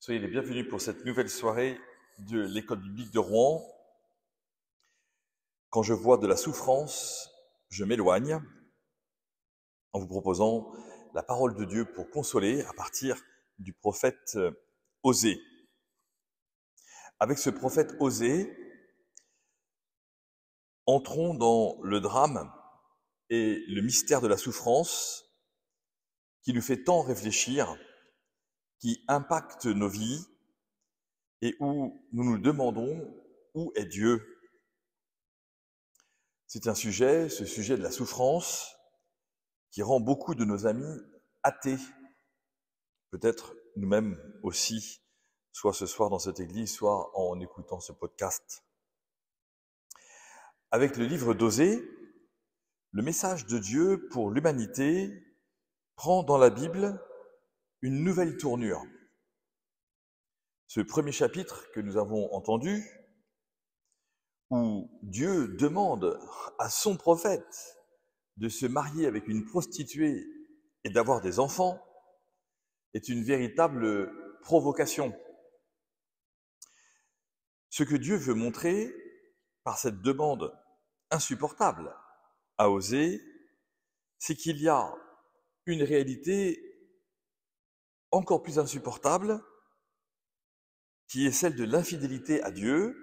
Soyez les bienvenus pour cette nouvelle soirée de l'école biblique de Rouen. Quand je vois de la souffrance, je m'éloigne en vous proposant la parole de Dieu pour consoler à partir du prophète Osée. Avec ce prophète Osée, entrons dans le drame et le mystère de la souffrance qui nous fait tant réfléchir, qui impacte nos vies et où nous nous demandons où est Dieu. C'est un sujet, ce sujet de la souffrance, qui rend beaucoup de nos amis athées, peut-être nous-mêmes aussi, soit ce soir dans cette église, soit en écoutant ce podcast. Avec le livre d'Osée, le message de Dieu pour l'humanité prend dans la Bible une nouvelle tournure. Ce premier chapitre que nous avons entendu, où Dieu demande à son prophète de se marier avec une prostituée et d'avoir des enfants, est une véritable provocation. Ce que Dieu veut montrer par cette demande insupportable à Osée, c'est qu'il y a une réalité encore plus insupportable, qui est celle de l'infidélité à Dieu,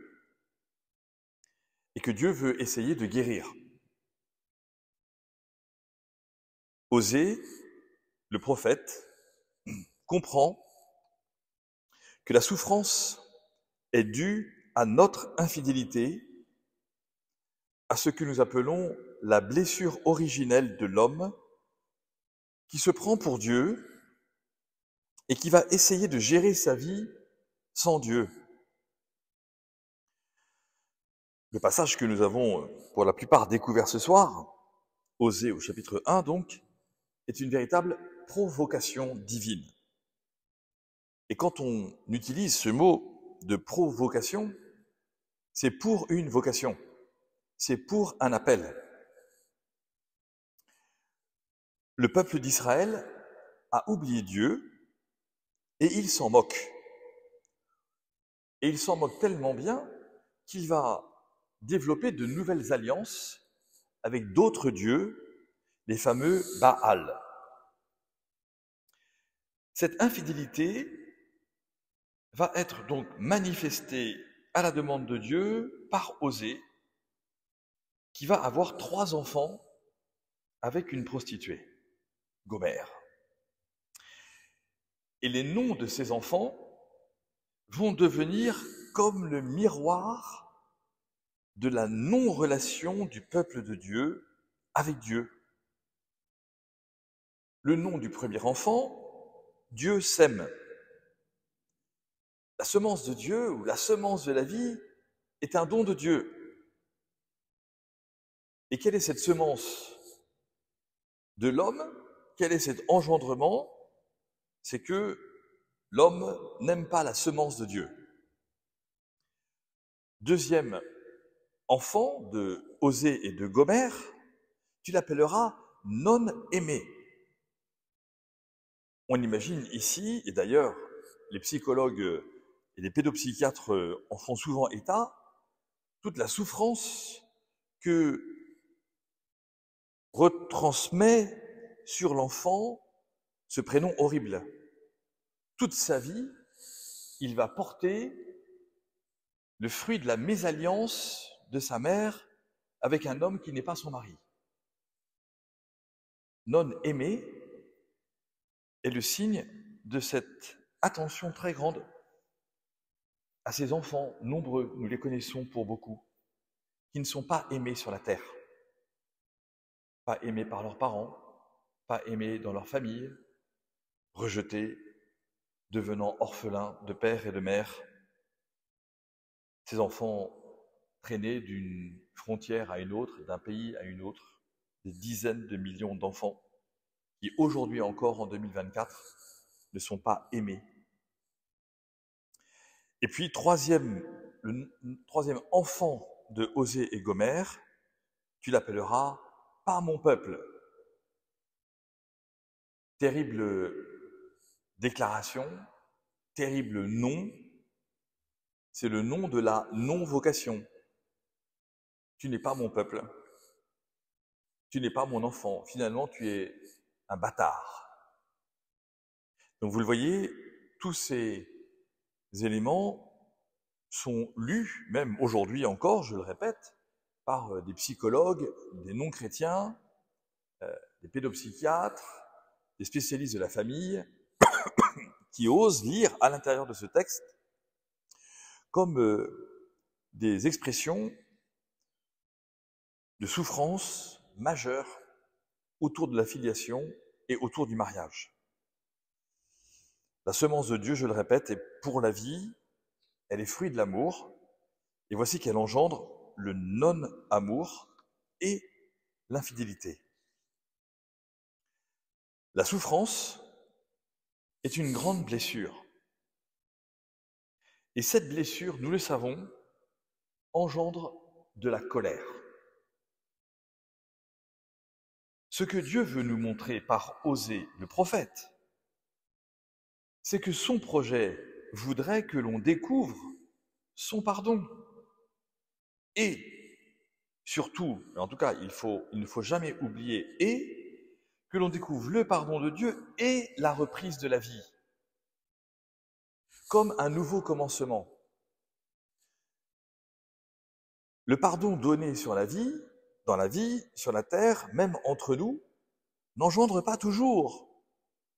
et que Dieu veut essayer de guérir. Osée, le prophète, comprend que la souffrance est due à notre infidélité, à ce que nous appelons la blessure originelle de l'homme, qui se prend pour Dieu et qui va essayer de gérer sa vie sans Dieu. Le passage que nous avons pour la plupart découvert ce soir, Osée au chapitre 1 donc, est une véritable provocation divine. Et quand on utilise ce mot de provocation, c'est pour une vocation, c'est pour un appel. Le peuple d'Israël a oublié Dieu et il s'en moque. Et il s'en moque tellement bien qu'il va développer de nouvelles alliances avec d'autres dieux, les fameux Baal. Cette infidélité va être donc manifestée à la demande de Dieu par Osée, qui va avoir 3 enfants avec une prostituée, Gomère. Et les noms de ces enfants vont devenir comme le miroir de la non-relation du peuple de Dieu avec Dieu. Le nom du premier enfant, Dieu sème. La semence de Dieu ou la semence de la vie est un don de Dieu. Et quelle est cette semence de l'homme? Quel est cet engendrement? C'est que l'homme n'aime pas la semence de Dieu. Deuxième enfant de Osée et de Gomère, tu l'appelleras non-aimé. On imagine ici, et d'ailleurs les psychologues et les pédopsychiatres en font souvent état, toute la souffrance que retransmet sur l'enfant ce prénom horrible. Toute sa vie, il va porter le fruit de la mésalliance de sa mère avec un homme qui n'est pas son mari. Non aimé est le signe de cette attention très grande à ces enfants nombreux, nous les connaissons pour beaucoup, qui ne sont pas aimés sur la terre, pas aimés par leurs parents, pas aimés dans leur famille, rejetés, devenant orphelins de père et de mère. Ces enfants traînés d'une frontière à une autre, d'un pays à une autre, des dizaines de millions d'enfants qui aujourd'hui encore, en 2024, ne sont pas aimés. Et puis, le troisième enfant de Osée et Gomère, tu l'appelleras pas mon peuple. Terrible déclaration, terrible nom, c'est le nom de la non-vocation. Tu n'es pas mon peuple. Tu n'es pas mon enfant. Finalement, tu es un bâtard. Donc vous le voyez, tous ces éléments sont lus, même aujourd'hui encore, je le répète, par des psychologues, des non-chrétiens, des pédopsychiatres, des spécialistes de la famille, qui osent lire à l'intérieur de ce texte comme des expressions de souffrance majeure autour de la filiation et autour du mariage. La semence de Dieu, je le répète, est pour la vie, elle est fruit de l'amour, et voici qu'elle engendre le non-amour et l'infidélité. La souffrance est une grande blessure. Et cette blessure, nous le savons, engendre de la colère. Ce que Dieu veut nous montrer par Osée le prophète, c'est que son projet voudrait que l'on découvre son pardon. Et surtout, en tout cas, il ne faut jamais oublier, et que l'on découvre le pardon de Dieu et la reprise de la vie, comme un nouveau commencement. Le pardon donné sur la vie, dans la vie, sur la terre, même entre nous, n'engendre pas toujours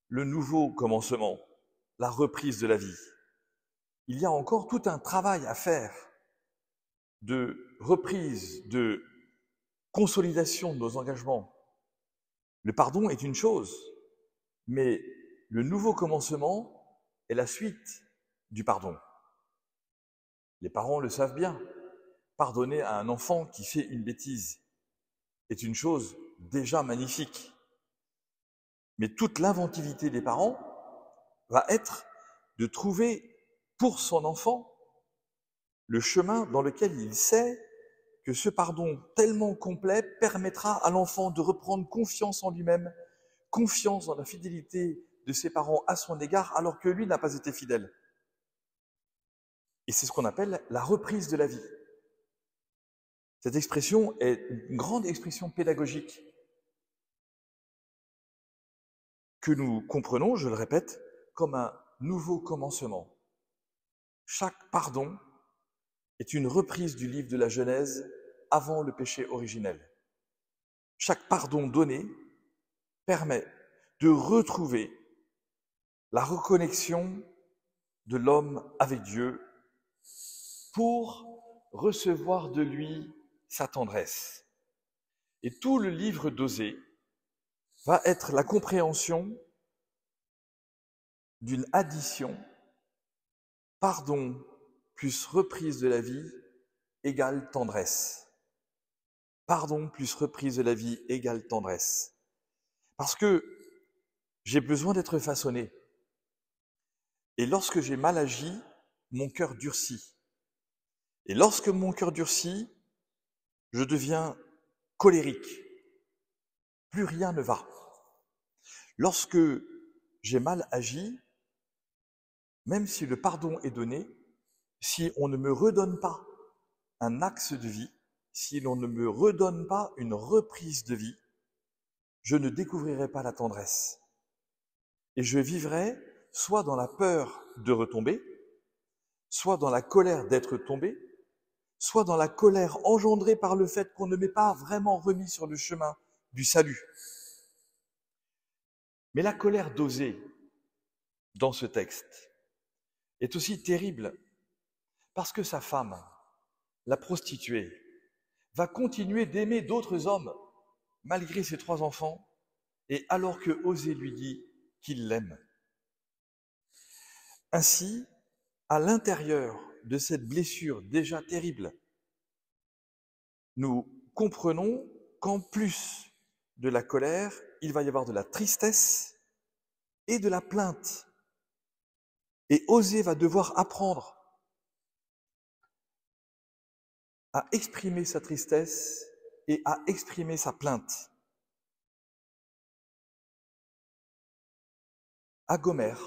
le nouveau commencement, la reprise de la vie. Il y a encore tout un travail à faire de reprise, de consolidation de nos engagements. Le pardon est une chose, mais le nouveau commencement est la suite du pardon. Les parents le savent bien. Pardonner à un enfant qui fait une bêtise est une chose déjà magnifique. Mais toute l'inventivité des parents va être de trouver pour son enfant le chemin dans lequel il sait que ce pardon tellement complet permettra à l'enfant de reprendre confiance en lui-même, confiance dans la fidélité de ses parents à son égard, alors que lui n'a pas été fidèle. Et c'est ce qu'on appelle la reprise de la vie. Cette expression est une grande expression pédagogique que nous comprenons, je le répète, comme un nouveau commencement. Chaque pardon est une reprise du livre de la Genèse avant le péché originel. Chaque pardon donné permet de retrouver la reconnexion de l'homme avec Dieu pour recevoir de lui sa tendresse. Et tout le livre d'Osée va être la compréhension d'une addition, pardon plus reprise de la vie égale tendresse. Pardon plus reprise de la vie égale tendresse. Parce que j'ai besoin d'être façonné. Et lorsque j'ai mal agi, mon cœur durcit. Et lorsque mon cœur durcit, je deviens colérique. Plus rien ne va. Lorsque j'ai mal agi, même si le pardon est donné, si on ne me redonne pas un axe de vie, si l'on ne me redonne pas une reprise de vie, je ne découvrirai pas la tendresse. Et je vivrai soit dans la peur de retomber, soit dans la colère d'être tombé, soit dans la colère engendrée par le fait qu'on ne m'ait pas vraiment remis sur le chemin du salut. Mais la colère d'Osée, dans ce texte, est aussi terrible parce que sa femme, la prostituée, va continuer d'aimer d'autres hommes malgré ses 3 enfants et alors que Osée lui dit qu'il l'aime. Ainsi, à l'intérieur de cette blessure déjà terrible, nous comprenons qu'en plus de la colère, il va y avoir de la tristesse et de la plainte. Et Osée va devoir apprendre à exprimer sa tristesse et à exprimer sa plainte. À Gomère,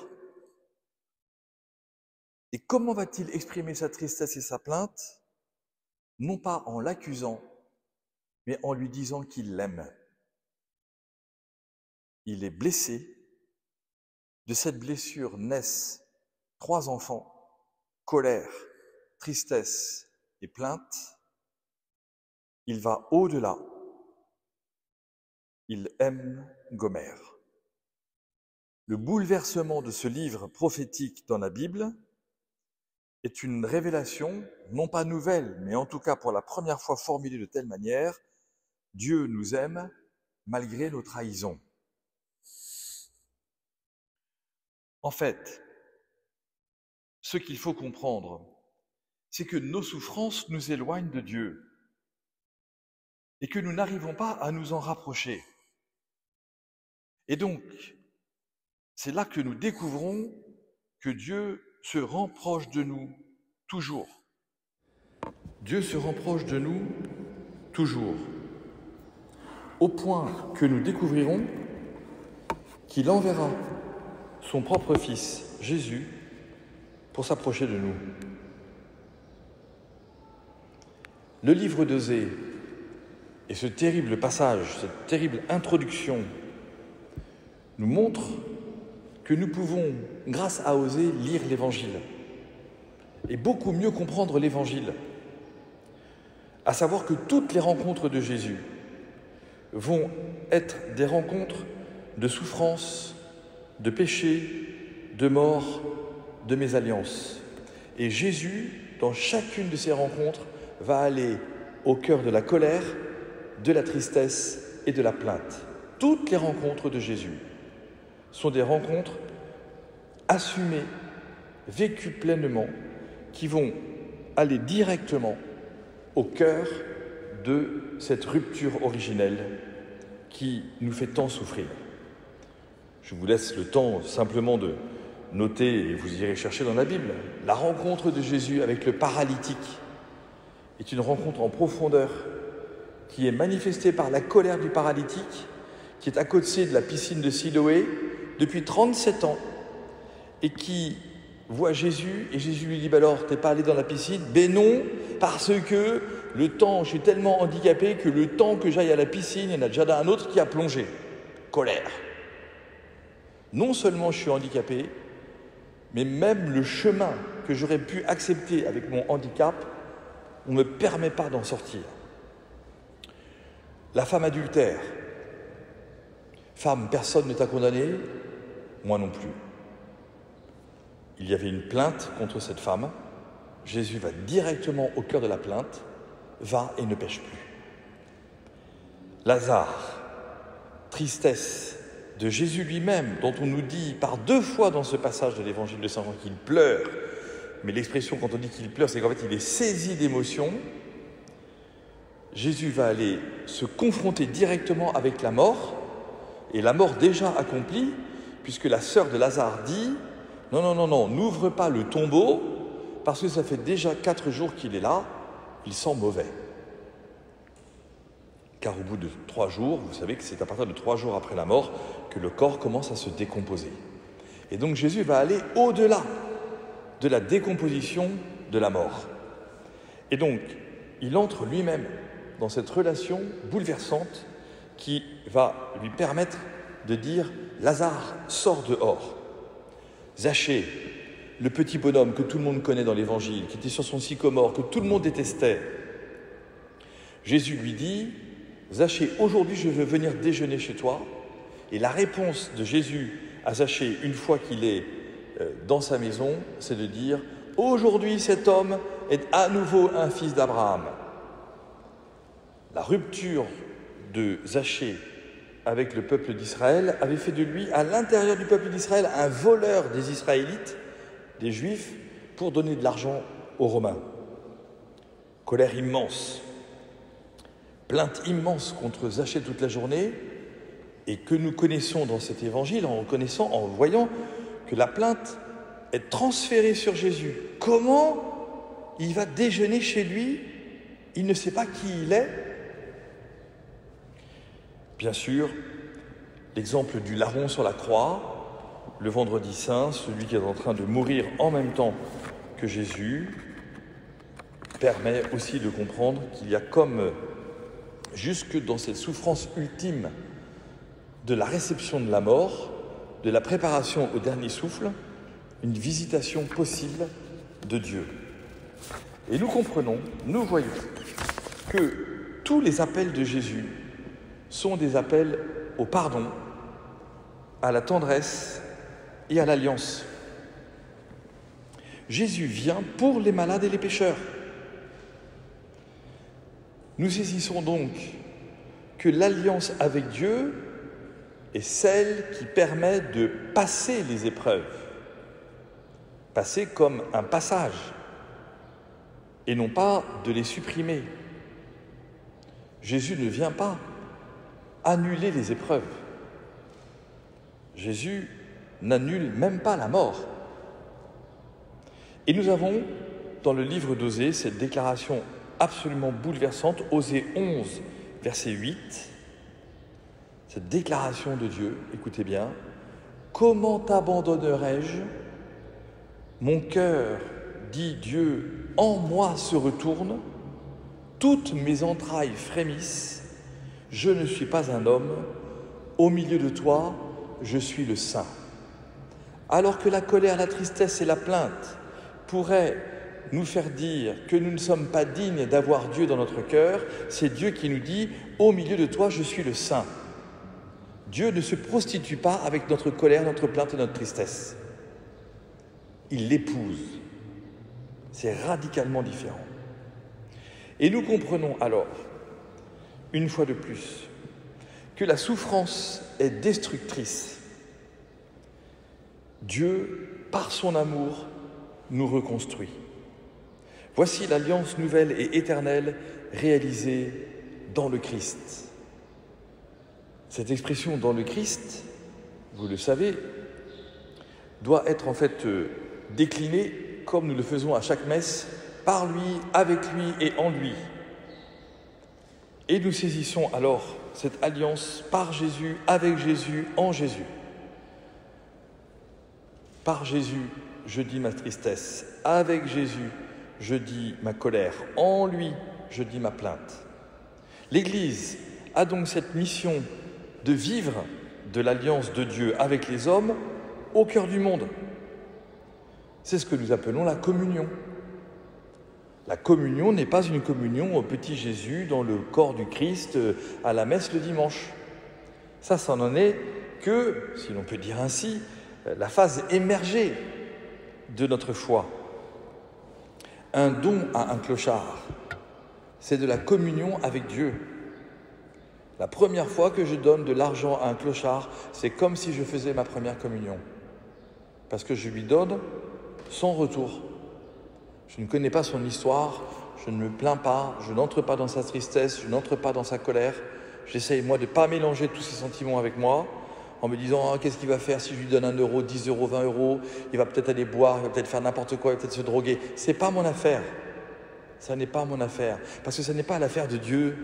Et comment va-t-il exprimer sa tristesse et sa plainte? Non pas en l'accusant, mais en lui disant qu'il l'aime. Il est blessé. De cette blessure naissent 3 enfants, colère, tristesse et plainte. Il va au-delà. Il aime Gomère. Le bouleversement de ce livre prophétique dans la Bible est une révélation, non pas nouvelle, mais en tout cas pour la première fois formulée de telle manière: Dieu nous aime malgré nos trahisons. En fait, ce qu'il faut comprendre, c'est que nos souffrances nous éloignent de Dieu et que nous n'arrivons pas à nous en rapprocher. Et donc, c'est là que nous découvrons que Dieu se rend proche de nous toujours. Dieu se rend proche de nous toujours, au point que nous découvrirons qu'il enverra son propre Fils, Jésus, pour s'approcher de nous. Le livre d'Osée et ce terrible passage, cette terrible introduction, nous montrent que nous pouvons, grâce à Osée, lire l'Évangile et beaucoup mieux comprendre l'Évangile, à savoir que toutes les rencontres de Jésus vont être des rencontres de souffrance, de péché, de mort, de mésalliance. Et Jésus, dans chacune de ces rencontres, va aller au cœur de la colère, de la tristesse et de la plainte. Toutes les rencontres de Jésus sont des rencontres assumées, vécues pleinement, qui vont aller directement au cœur de cette rupture originelle qui nous fait tant souffrir. Je vous laisse le temps simplement de noter, et vous irez chercher dans la Bible, la rencontre de Jésus avec le paralytique est une rencontre en profondeur qui est manifestée par la colère du paralytique qui est à côté de la piscine de Siloé depuis 37 ans et qui voit Jésus et Jésus lui dit « alors, t'es pas allé dans la piscine ?» « Ben non, parce que le temps, je suis tellement handicapé que le temps que j'aille à la piscine, il y en a déjà un autre qui a plongé. » Colère. Non seulement je suis handicapé, mais même le chemin que j'aurais pu accepter avec mon handicap, on ne me permet pas d'en sortir. La femme adultère. Femme, personne ne t'a condamné, moi non plus. Il y avait une plainte contre cette femme. Jésus va directement au cœur de la plainte, va et ne pêche plus. Lazare, tristesse de Jésus lui-même, dont on nous dit par 2 fois dans ce passage de l'évangile de Saint Jean qu'il pleure. Mais l'expression quand on dit qu'il pleure, c'est qu'en fait il est saisi d'émotion. Jésus va aller se confronter directement avec la mort, et la mort déjà accomplie, puisque la sœur de Lazare dit « Non, n'ouvre pas le tombeau, parce que ça fait déjà 4 jours qu'il est là, il sent mauvais. » Car au bout de 3 jours, vous savez que c'est à partir de 3 jours après la mort que le corps commence à se décomposer. Et donc Jésus va aller au-delà de la décomposition de la mort. Et donc, il entre lui-même dans cette relation bouleversante qui va lui permettre de dire « Lazare, sors dehors ». Zachée, le petit bonhomme que tout le monde connaît dans l'Évangile, qui était sur son sycomore, que tout le monde détestait, Jésus lui dit « Zachée, aujourd'hui je veux venir déjeuner chez toi ». Et la réponse de Jésus à Zachée, une fois qu'il est dans sa maison, c'est de dire « Aujourd'hui cet homme est à nouveau un fils d'Abraham ». La rupture de Zachée avec le peuple d'Israël avait fait de lui, à l'intérieur du peuple d'Israël, un voleur des Israélites, des Juifs, pour donner de l'argent aux Romains. Colère immense, plainte immense contre Zachée toute la journée, et que nous connaissons dans cet évangile en reconnaissant, en voyant que la plainte est transférée sur Jésus. Comment il va déjeuner chez lui? Il ne sait pas qui il est. Bien sûr, l'exemple du larron sur la croix, le vendredi saint, celui qui est en train de mourir en même temps que Jésus permet aussi de comprendre qu'il y a comme, jusque dans cette souffrance ultime de la réception de la mort, de la préparation au dernier souffle, une visitation possible de Dieu. Et nous comprenons, nous voyons que tous les appels de Jésus sont des appels au pardon, à la tendresse et à l'alliance. Jésus vient pour les malades et les pécheurs. Nous saisissons donc que l'alliance avec Dieu est celle qui permet de passer les épreuves, passer comme un passage, et non pas de les supprimer. Jésus ne vient pas annuler les épreuves. Jésus n'annule même pas la mort. Et nous avons, dans le livre d'Osée, cette déclaration absolument bouleversante, Osée 11, verset 8, cette déclaration de Dieu, écoutez bien, « Comment t'abandonnerai-je ? Mon cœur, dit Dieu, en moi se retourne, toutes mes entrailles frémissent, je ne suis pas un homme, au milieu de toi, je suis le saint. » Alors que la colère, la tristesse et la plainte pourraient nous faire dire que nous ne sommes pas dignes d'avoir Dieu dans notre cœur, c'est Dieu qui nous dit « Au milieu de toi, je suis le saint ». Dieu ne se prostitue pas avec notre colère, notre plainte et notre tristesse. Il l'épouse. C'est radicalement différent. Et nous comprenons alors, une fois de plus, que la souffrance est destructrice. Dieu, par son amour, nous reconstruit. Voici l'alliance nouvelle et éternelle réalisée dans le Christ. Cette expression « dans le Christ », vous le savez, doit être en fait déclinée, comme nous le faisons à chaque messe, par lui, avec lui et en lui. Et nous saisissons alors cette alliance par Jésus, avec Jésus, en Jésus. Par Jésus, je dis ma tristesse. Avec Jésus, je dis ma colère. En lui, je dis ma plainte. L'Église a donc cette mission de vivre de l'alliance de Dieu avec les hommes au cœur du monde. C'est ce que nous appelons la communion. La communion n'est pas une communion au petit Jésus dans le corps du Christ à la messe le dimanche. Ça n'en est que, si l'on peut dire ainsi, la phase émergée de notre foi. Un don à un clochard, c'est de la communion avec Dieu. La première fois que je donne de l'argent à un clochard, c'est comme si je faisais ma première communion. Parce que je lui donne sans retour. Je ne connais pas son histoire, je ne me plains pas, je n'entre pas dans sa tristesse, je n'entre pas dans sa colère. J'essaye, moi, de ne pas mélanger tous ces sentiments avec moi, en me disant qu'est-ce qu'il va faire si je lui donne 1 euro, 10 euros, 20 euros, il va peut-être aller boire, il va peut-être faire n'importe quoi, il va peut-être se droguer. Ce n'est pas mon affaire. Ça n'est pas mon affaire. Parce que ce n'est pas l'affaire de Dieu,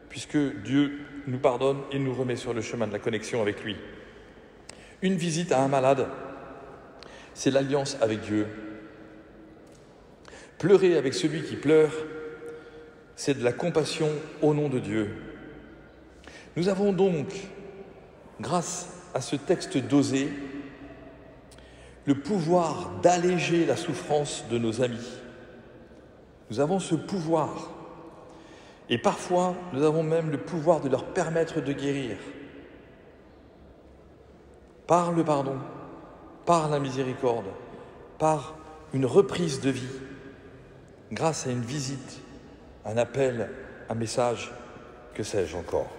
puisque Dieu nous pardonne et nous remet sur le chemin de la connexion avec lui. Une visite à un malade, c'est l'alliance avec Dieu. Pleurer avec celui qui pleure, c'est de la compassion au nom de Dieu. Nous avons donc, grâce à ce texte d'Osée, le pouvoir d'alléger la souffrance de nos amis. Nous avons ce pouvoir. Et parfois, nous avons même le pouvoir de leur permettre de guérir. Par le pardon, par la miséricorde, par une reprise de vie, grâce à une visite, un appel, un message, que sais-je encore.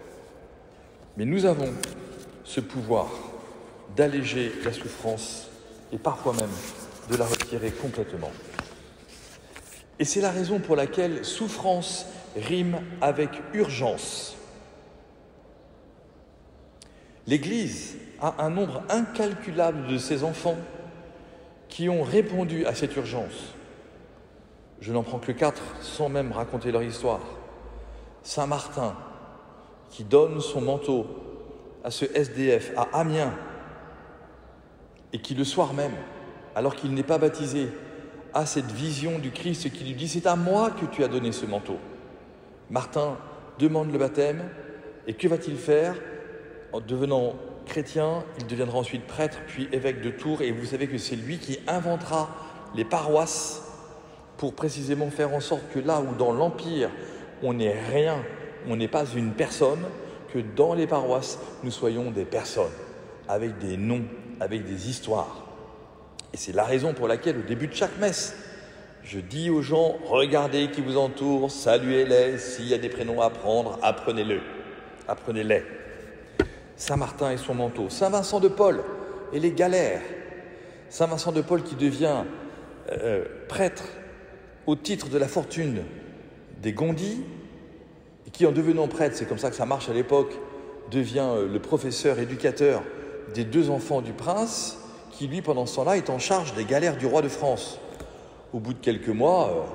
Mais nous avons ce pouvoir d'alléger la souffrance et parfois même de la retirer complètement. Et c'est la raison pour laquelle souffrance rime avec urgence. L'Église a un nombre incalculable de ses enfants qui ont répondu à cette urgence. Je n'en prends que 4, sans même raconter leur histoire. Saint Martin, qui donne son manteau à ce SDF à Amiens, et qui le soir même, alors qu'il n'est pas baptisé, a cette vision du Christ qui lui dit « C'est à moi que tu as donné ce manteau ». Martin demande le baptême, et que va-t-il faire? En devenant chrétien, il deviendra ensuite prêtre, puis évêque de Tours, et vous savez que c'est lui qui inventera les paroisses pour précisément faire en sorte que là où dans l'Empire, on n'est rien, on n'est pas une personne, que dans les paroisses, nous soyons des personnes, avec des noms, avec des histoires. Et c'est la raison pour laquelle, au début de chaque messe, je dis aux gens, regardez qui vous entoure, saluez-les, s'il y a des prénoms à apprendre, apprenez-les. Saint-Martin et son manteau, Saint-Vincent de Paul et les galères, Saint-Vincent de Paul qui devient prêtre au titre de la fortune des Gondis, et qui en devenant prêtre, c'est comme ça que ça marche à l'époque, devient le professeur éducateur des 2 enfants du prince, qui lui pendant ce temps-là est en charge des galères du roi de France. Au bout de quelques mois,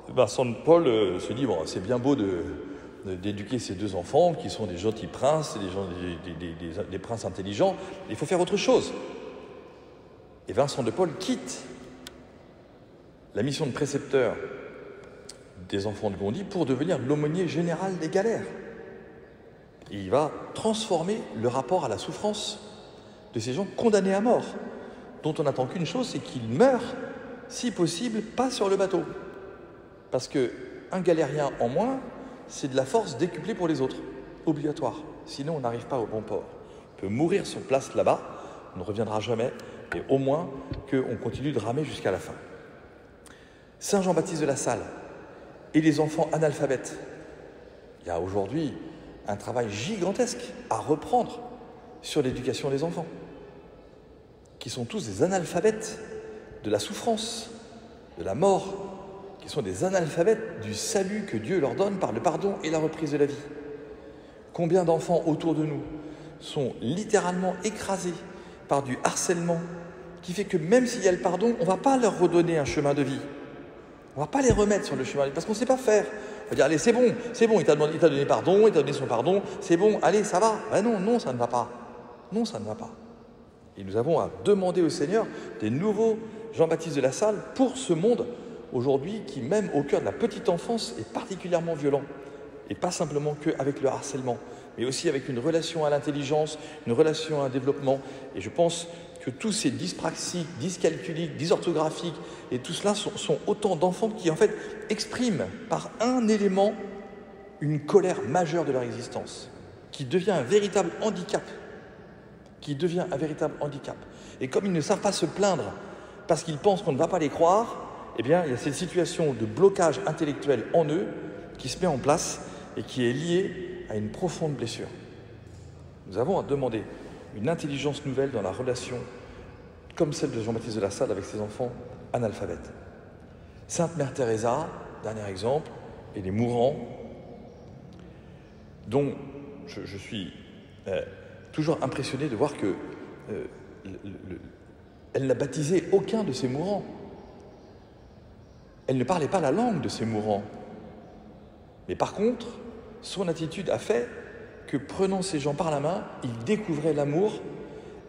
Vincent de Paul se dit, bon, c'est bien beau d'éduquer ces 2 enfants, qui sont des gentils princes, des princes intelligents, il faut faire autre chose. Et Vincent de Paul quitte la mission de précepteur des enfants de Gondy pour devenir l'aumônier général des galères. Et il va transformer le rapport à la souffrance de ces gens condamnés à mort, dont on n'attend qu'une chose, c'est qu'ils meurent, si possible, pas sur le bateau. Parce qu'un galérien en moins, c'est de la force décuplée pour les autres, obligatoire. Sinon, on n'arrive pas au bon port. On peut mourir sur place là-bas, on ne reviendra jamais, et au moins qu'on continue de ramer jusqu'à la fin. Saint Jean-Baptiste de la Salle et les enfants analphabètes. Il y a aujourd'hui un travail gigantesque à reprendre sur l'éducation des enfants, qui sont tous des analphabètes de la souffrance, de la mort, qui sont des analphabètes du salut que Dieu leur donne par le pardon et la reprise de la vie. Combien d'enfants autour de nous sont littéralement écrasés par du harcèlement, qui fait que même s'il y a le pardon, on ne va pas leur redonner un chemin de vie. On ne va pas les remettre sur le chemin de vie, parce qu'on ne sait pas faire. On va dire, allez, c'est bon, il t'a donné pardon, il t'a donné son pardon, c'est bon, allez, ça va. Ben non, ça ne va pas. Non, ça ne va pas. Et nous avons à demander au Seigneur des nouveaux Jean-Baptiste de la Salle pour ce monde aujourd'hui qui, même au cœur de la petite enfance, est particulièrement violent. Et pas simplement qu'avec le harcèlement, mais aussi avec une relation à l'intelligence, une relation à un développement. Et je pense que tous ces dyspraxies, dyscalculiques, dysorthographiques, et tout cela sont autant d'enfants qui, en fait, expriment par un élément une colère majeure de leur existence, qui devient un véritable handicap. Et comme ils ne savent pas se plaindre parce qu'ils pensent qu'on ne va pas les croire, eh bien, il y a cette situation de blocage intellectuel en eux qui se met en place et qui est liée à une profonde blessure. Nous avons à demander une intelligence nouvelle dans la relation, comme celle de Jean-Baptiste de la Salle avec ses enfants analphabètes. Sainte Mère Teresa, dernier exemple, et les mourants, dont je suis toujours impressionné de voir que elle n'a baptisé aucun de ces mourants. Elle ne parlait pas la langue de ces mourants. Mais par contre, son attitude a fait que, prenant ces gens par la main, il découvrait l'amour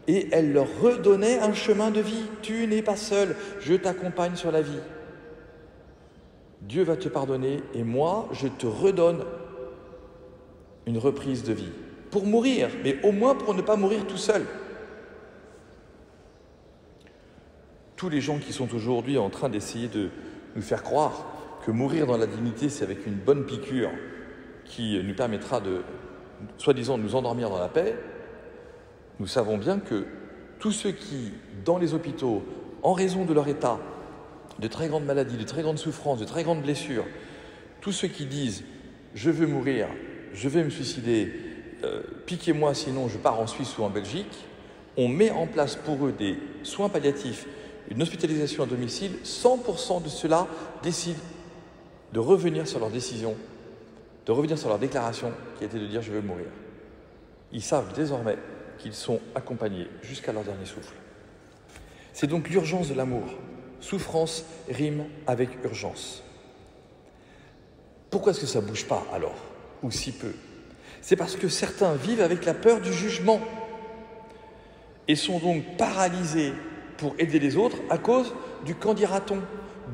et elle leur redonnait un chemin de vie. Tu n'es pas seul, je t'accompagne sur la vie. Dieu va te pardonner et moi, je te redonne une reprise de vie. Pour mourir, mais au moins pour ne pas mourir tout seul. Tous les gens qui sont aujourd'hui en train d'essayer de nous faire croire que mourir dans la dignité, c'est avec une bonne piqûre qui nous permettra de, soi-disant, nous endormir dans la paix, nous savons bien que tous ceux qui, dans les hôpitaux, en raison de leur état, de très grandes maladies, de très grandes souffrances, de très grandes blessures, tous ceux qui disent « je veux mourir, je vais me suicider, piquez-moi sinon je pars en Suisse ou en Belgique », on met en place pour eux des soins palliatifs, une hospitalisation à domicile, 100% de ceux-là décident de revenir sur leur décision, de revenir sur leur déclaration qui était de dire « je veux mourir ». Ils savent désormais qu'ils sont accompagnés jusqu'à leur dernier souffle. C'est donc l'urgence de l'amour. Souffrance rime avec urgence. Pourquoi est-ce que ça ne bouge pas alors, ou si peu? C'est parce que certains vivent avec la peur du jugement et sont donc paralysés pour aider les autres à cause du qu'en dira-t-on,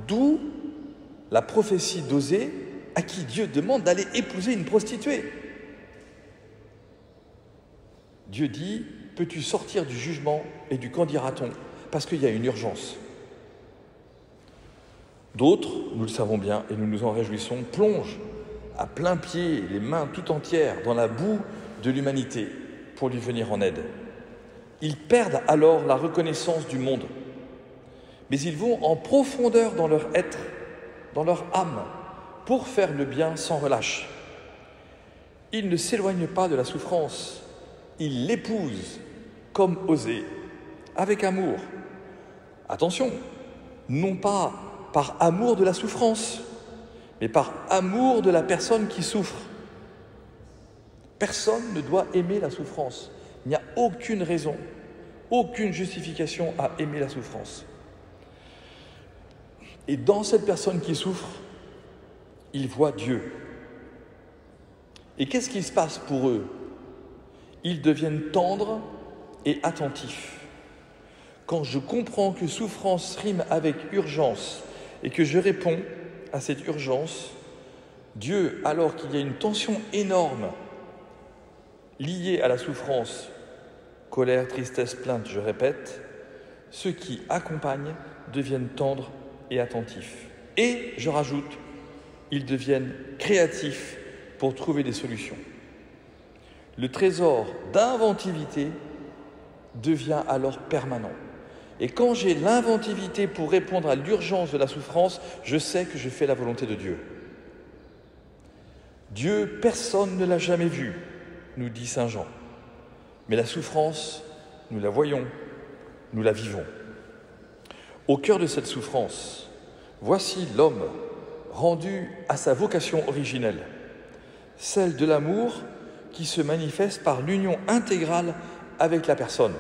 D'où la prophétie d'Osée, à qui Dieu demande d'aller épouser une prostituée. Dieu dit, peux-tu sortir du jugement et du qu'en dira-t-on, parce qu'il y a une urgence. D'autres, nous le savons bien et nous nous en réjouissons, plongent à plein pied, les mains tout entières, dans la boue de l'humanité pour lui venir en aide. Ils perdent alors la reconnaissance du monde, mais ils vont en profondeur dans leur être, dans leur âme, pour faire le bien sans relâche. Ils ne s'éloignent pas de la souffrance, ils l'épousent comme Osée, avec amour. Attention, non pas par amour de la souffrance, mais par amour de la personne qui souffre. Personne ne doit aimer la souffrance. Il n'y a aucune raison, aucune justification à aimer la souffrance. Et dans cette personne qui souffre, il voit Dieu. Et qu'est-ce qui se passe pour eux? Ils deviennent tendres et attentifs. Quand je comprends que souffrance rime avec urgence et que je réponds à cette urgence, Dieu, alors qu'il y a une tension énorme liée à la souffrance, colère, tristesse, plainte, je répète, ceux qui accompagnent deviennent tendres et attentifs. Et, je rajoute, ils deviennent créatifs pour trouver des solutions. Le trésor d'inventivité devient alors permanent. Et quand j'ai l'inventivité pour répondre à l'urgence de la souffrance, je sais que je fais la volonté de Dieu. Dieu, personne ne l'a jamais vu, nous dit saint Jean. Mais la souffrance, nous la voyons, nous la vivons. Au cœur de cette souffrance, voici l'homme rendu à sa vocation originelle, celle de l'amour qui se manifeste par l'union intégrale avec la personne.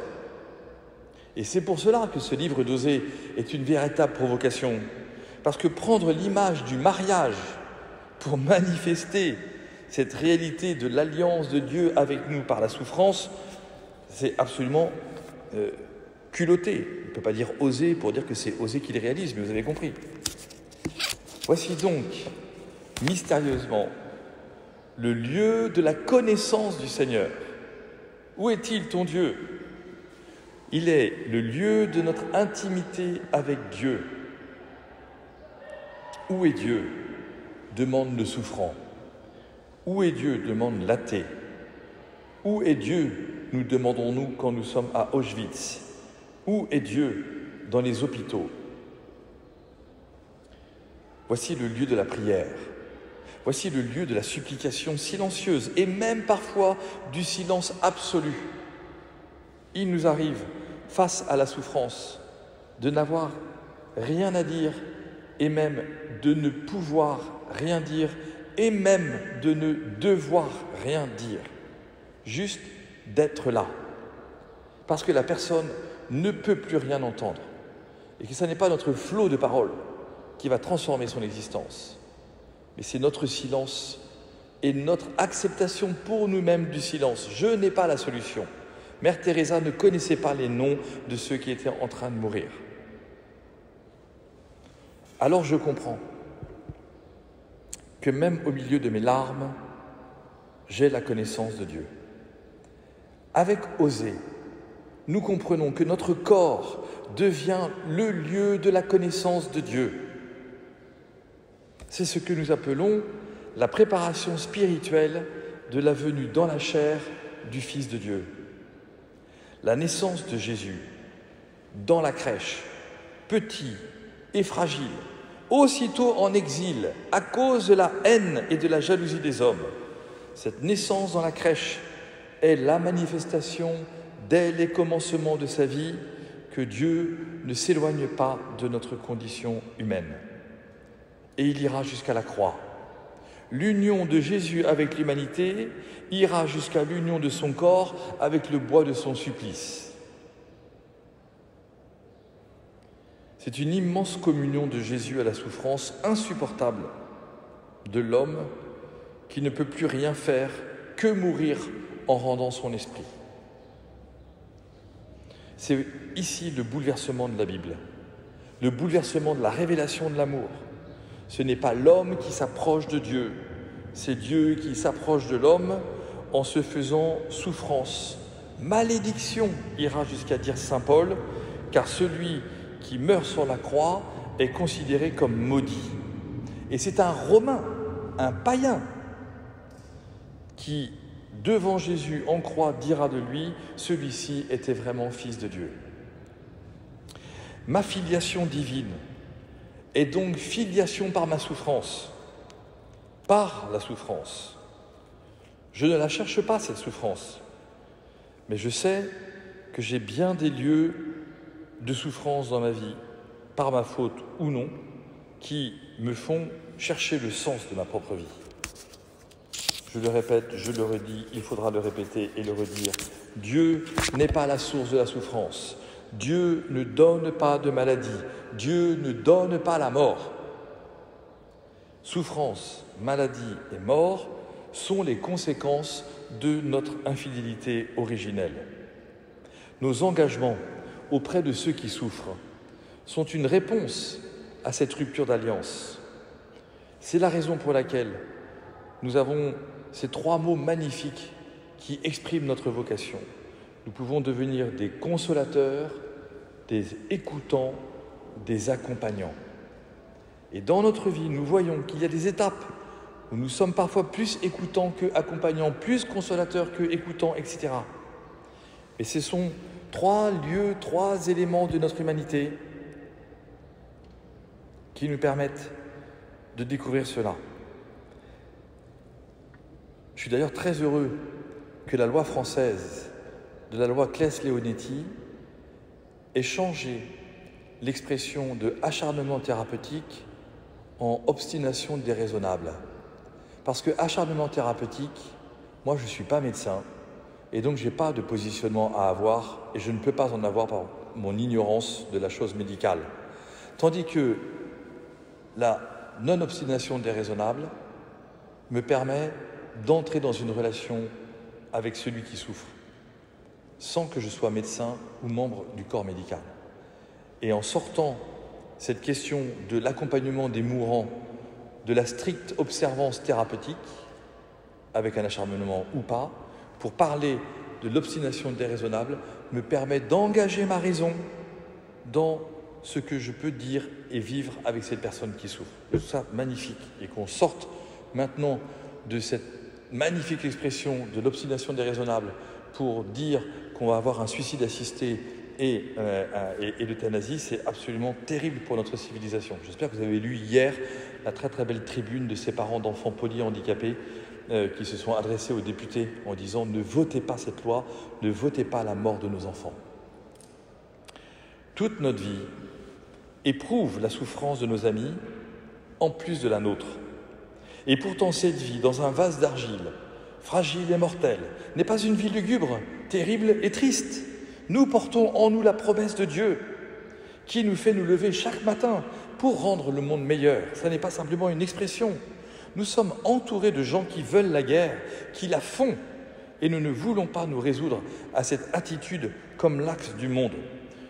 Et c'est pour cela que ce livre d'Osée est une véritable provocation. Parce que prendre l'image du mariage pour manifester cette réalité de l'alliance de Dieu avec nous par la souffrance, c'est absolument culotté. On ne peut pas dire Osée pour dire que c'est Osée qui le réalise, mais vous avez compris. Voici donc, mystérieusement, le lieu de la connaissance du Seigneur. Où est-il ton Dieu ? Il est le lieu de notre intimité avec Dieu. Où est Dieu ? Demande le souffrant. Où est Dieu ? Demande l'athée. Où est Dieu ? Nous demandons-nous quand nous sommes à Auschwitz. Où est Dieu ? Dans les hôpitaux. Voici le lieu de la prière. Voici le lieu de la supplication silencieuse et même parfois du silence absolu. Il nous arrive, face à la souffrance, de n'avoir rien à dire et même de ne pouvoir rien dire et même de ne devoir rien dire. Juste d'être là. Parce que la personne ne peut plus rien entendre. Et que ce n'est pas notre flot de paroles qui va transformer son existence. Mais c'est notre silence et notre acceptation pour nous-mêmes du silence. Je n'ai pas la solution. Mère Teresa ne connaissait pas les noms de ceux qui étaient en train de mourir. Alors je comprends que même au milieu de mes larmes, j'ai la connaissance de Dieu. Avec Osée, nous comprenons que notre corps devient le lieu de la connaissance de Dieu. C'est ce que nous appelons la préparation spirituelle de la venue dans la chair du Fils de Dieu. La naissance de Jésus dans la crèche, petit et fragile, aussitôt en exil à cause de la haine et de la jalousie des hommes. Cette naissance dans la crèche est la manifestation dès les commencements de sa vie que Dieu ne s'éloigne pas de notre condition humaine. Et il ira jusqu'à la croix. L'union de Jésus avec l'humanité ira jusqu'à l'union de son corps avec le bois de son supplice. C'est une immense communion de Jésus à la souffrance insupportable de l'homme qui ne peut plus rien faire que mourir en rendant son esprit. C'est ici le bouleversement de la Bible. le bouleversement de la révélation de l'amour. Ce n'est pas l'homme qui s'approche de Dieu, c'est Dieu qui s'approche de l'homme en se faisant souffrance. Malédiction, ira jusqu'à dire saint Paul, car celui qui meurt sur la croix est considéré comme maudit. Et c'est un Romain, un païen, qui, devant Jésus en croix, dira de lui, celui-ci était vraiment fils de Dieu. Ma filiation divine est donc filiation par ma souffrance, par la souffrance. Je ne la cherche pas, cette souffrance, mais je sais que j'ai bien des lieux de souffrance dans ma vie, par ma faute ou non, qui me font chercher le sens de ma propre vie. Je le répète, je le redis, il faudra le répéter et le redire. Dieu n'est pas la source de la souffrance. Dieu ne donne pas de maladie. Dieu ne donne pas la mort. Souffrance, maladie et mort sont les conséquences de notre infidélité originelle. Nos engagements auprès de ceux qui souffrent sont une réponse à cette rupture d'alliance. C'est la raison pour laquelle nous avons ces 3 mots magnifiques qui expriment notre vocation. Nous pouvons devenir des consolateurs, des écoutants, des accompagnants. Et dans notre vie, nous voyons qu'il y a des étapes où nous sommes parfois plus écoutants que accompagnants, plus consolateurs que écoutants, etc. Et ce sont 3 lieux, 3 éléments de notre humanité qui nous permettent de découvrir cela. Je suis d'ailleurs très heureux que la loi française, de la loi Claes-Leonetti, ait changé l'expression de acharnement thérapeutique en obstination déraisonnable. Parce que acharnement thérapeutique, moi je ne suis pas médecin et donc je n'ai pas de positionnement à avoir et je ne peux pas en avoir par mon ignorance de la chose médicale. Tandis que la non-obstination déraisonnable me permet d'entrer dans une relation avec celui qui souffre, sans que je sois médecin ou membre du corps médical. Et en sortant cette question de l'accompagnement des mourants, de la stricte observance thérapeutique, avec un acharnement ou pas, pour parler de l'obstination déraisonnable, me permet d'engager ma raison dans ce que je peux dire et vivre avec cette personne qui souffre. Je trouve ça magnifique et qu'on sorte maintenant de cette magnifique expression de l'obstination déraisonnable pour dire qu'on va avoir un suicide assisté et l'euthanasie, c'est absolument terrible pour notre civilisation. J'espère que vous avez lu hier la très très belle tribune de ces parents d'enfants polyhandicapés qui se sont adressés aux députés en disant « Ne votez pas cette loi, ne votez pas la mort de nos enfants ». Toute notre vie éprouve la souffrance de nos amis en plus de la nôtre. Et pourtant cette vie, dans un vase d'argile, fragile et mortelle, n'est pas une vie lugubre, terrible et triste. Nous portons en nous la promesse de Dieu qui nous fait nous lever chaque matin pour rendre le monde meilleur. Ce n'est pas simplement une expression. Nous sommes entourés de gens qui veulent la guerre, qui la font, et nous ne voulons pas nous résoudre à cette attitude comme l'axe du monde.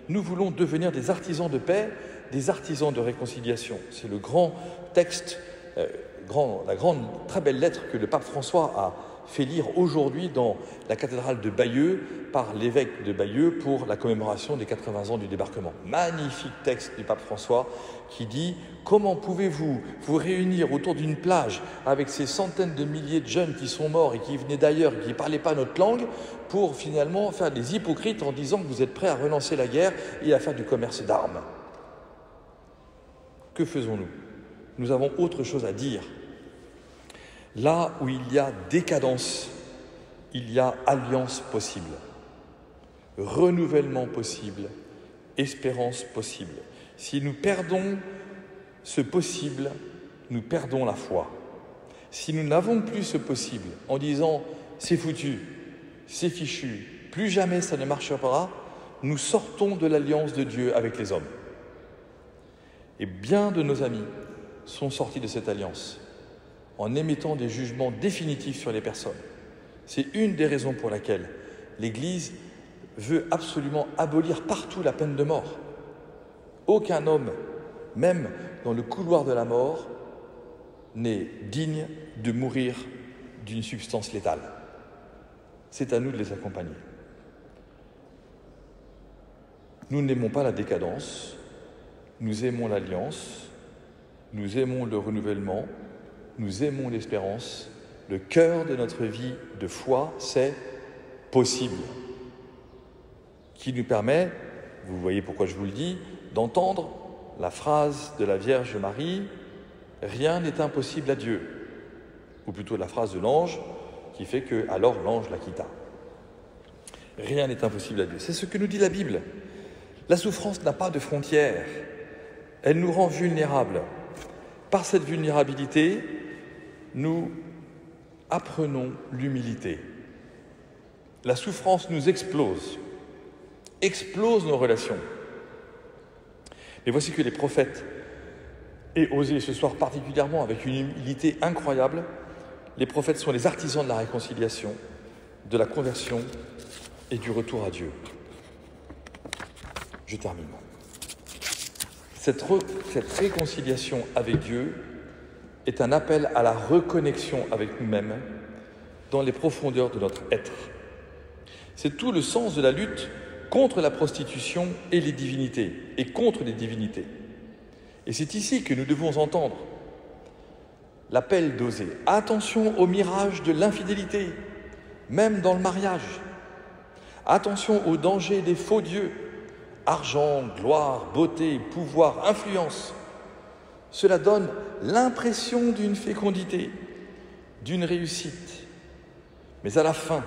Nous voulons devenir des artisans de paix, des artisans de réconciliation. C'est le grand texte, la grande, très belle lettre que le pape François a fait lire aujourd'hui dans la cathédrale de Bayeux par l'évêque de Bayeux pour la commémoration des 80 ans du débarquement. Magnifique texte du pape François qui dit « Comment pouvez-vous vous réunir autour d'une plage avec ces centaines de milliers de jeunes qui sont morts et qui venaient d'ailleurs, qui ne parlaient pas notre langue, pour finalement faire des hypocrites en disant que vous êtes prêts à relancer la guerre et à faire du commerce d'armes ?» Que faisons-nous? Nous avons autre chose à dire. Là où il y a décadence, il y a alliance possible, renouvellement possible, espérance possible. Si nous perdons ce possible, nous perdons la foi. Si nous n'avons plus ce possible en disant « c'est foutu, c'est fichu, plus jamais ça ne marchera », nous sortons de l'alliance de Dieu avec les hommes. Et bien de nos amis sont sortis de cette alliance en émettant des jugements définitifs sur les personnes. C'est une des raisons pour laquelle l'Église veut absolument abolir partout la peine de mort. Aucun homme, même dans le couloir de la mort, n'est digne de mourir d'une substance létale. C'est à nous de les accompagner. Nous n'aimons pas la décadence, nous aimons l'alliance, nous aimons le renouvellement, nous aimons l'espérance. Le cœur de notre vie de foi, c'est possible, qui nous permet, vous voyez pourquoi je vous le dis, d'entendre la phrase de la Vierge Marie « Rien n'est impossible à Dieu », ou plutôt la phrase de l'ange qui fait que alors l'ange la quitta. Rien n'est impossible à Dieu. C'est ce que nous dit la Bible. La souffrance n'a pas de frontières. Elle nous rend vulnérables. Par cette vulnérabilité, nous apprenons l'humilité. La souffrance nous explose nos relations. Mais voici que les prophètes aient osé ce soir particulièrement avec une humilité incroyable. Les prophètes sont les artisans de la réconciliation, de la conversion et du retour à Dieu. Je termine. Cette réconciliation avec Dieu est un appel à la reconnexion avec nous-mêmes dans les profondeurs de notre être. C'est tout le sens de la lutte contre la prostitution et les divinités, et contre les divinités. Et c'est ici que nous devons entendre l'appel d'oser. Attention au mirage de l'infidélité, même dans le mariage. Attention au danger des faux dieux, argent, gloire, beauté, pouvoir, influence. Cela donne l'impression d'une fécondité, d'une réussite. Mais à la fin,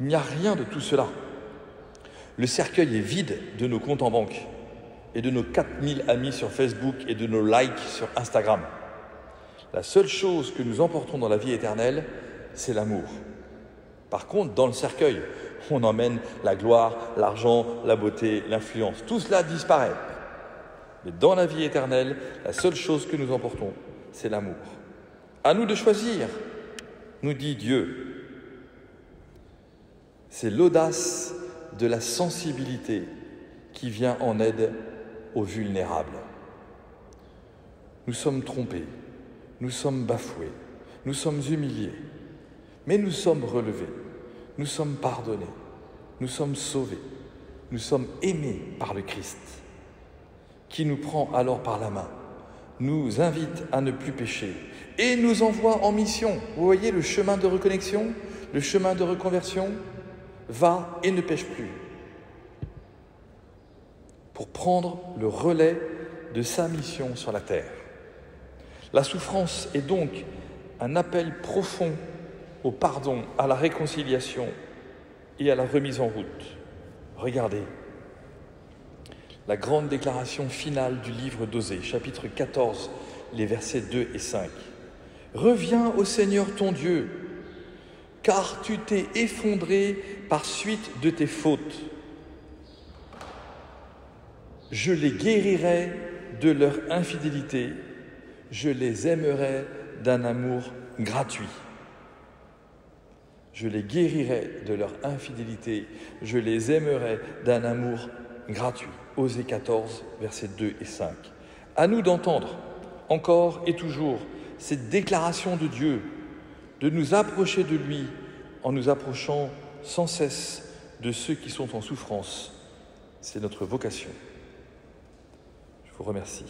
il n'y a rien de tout cela. Le cercueil est vide de nos comptes en banque et de nos 4000 amis sur Facebook et de nos likes sur Instagram. La seule chose que nous emportons dans la vie éternelle, c'est l'amour. Par contre, dans le cercueil, on emmène la gloire, l'argent, la beauté, l'influence. Tout cela disparaît. Mais dans la vie éternelle, la seule chose que nous emportons, c'est l'amour. À nous de choisir, nous dit Dieu. C'est l'audace de la sensibilité qui vient en aide aux vulnérables. Nous sommes trompés, nous sommes bafoués, nous sommes humiliés, mais nous sommes relevés, nous sommes pardonnés, nous sommes sauvés, nous sommes aimés par le Christ, qui nous prend alors par la main, nous invite à ne plus pécher et nous envoie en mission. Vous voyez le chemin de reconnexion, le chemin de reconversion, va et ne pêche plus, pour prendre le relais de sa mission sur la terre. La souffrance est donc un appel profond au pardon, à la réconciliation et à la remise en route. Regardez la grande déclaration finale du livre d'Osée, chapitre 14, les versets 2 et 5. « Reviens au Seigneur ton Dieu, car tu t'es effondré par suite de tes fautes. Je les guérirai de leur infidélité, je les aimerai d'un amour gratuit. » Je les guérirai de leur infidélité, je les aimerai d'un amour gratuit. Osée 14, versets 2 et 5. À nous d'entendre, encore et toujours, cette déclaration de Dieu, de nous approcher de lui en nous approchant sans cesse de ceux qui sont en souffrance. C'est notre vocation. Je vous remercie.